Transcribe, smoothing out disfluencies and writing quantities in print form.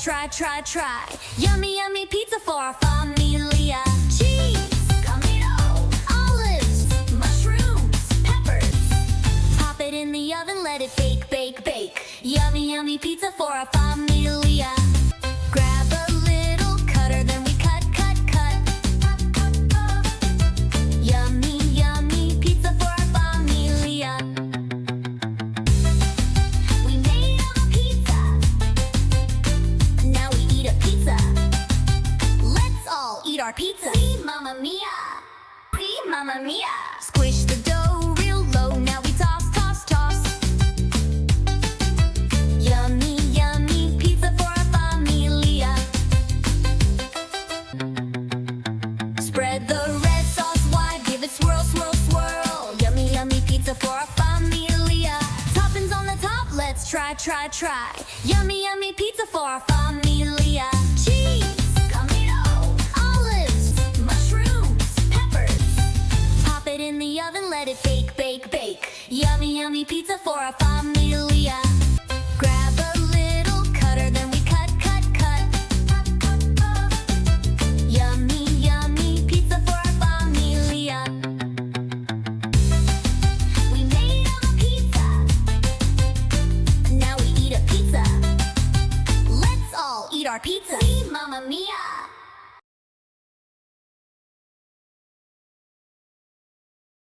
let's try. Yummy, yummy pizza for our familia. Cheese, tomato, olives, mushrooms, peppers. Pop it in the oven, let it bake. Yummy, yummy pizza for our familia. Grab a little cutter, then we cut. Yummy, yummy pizza for our familia. We made a pizza. Now we eat a pizza. Let's all eat our pizza. See, mamma mia. See, mamma mia. Squish the dough real low. Now we toss. Yummy, yummy pizza for our familia. Spread the red sauce wide, give it swirl. Yummy, yummy pizza for our familia. Toppings on the top, let's try. Yummy, yummy pizza for our familia. Cheese, tomato, olives, mushrooms, peppers. Pop it in the oven, let it bake. Yummy, yummy pizza for our familia. Grab a little cutter, then we cut. Yummy, yummy pizza for our familia. We made a pizza. Now we eat a pizza. Let's all eat our pizza. See, mamma mia.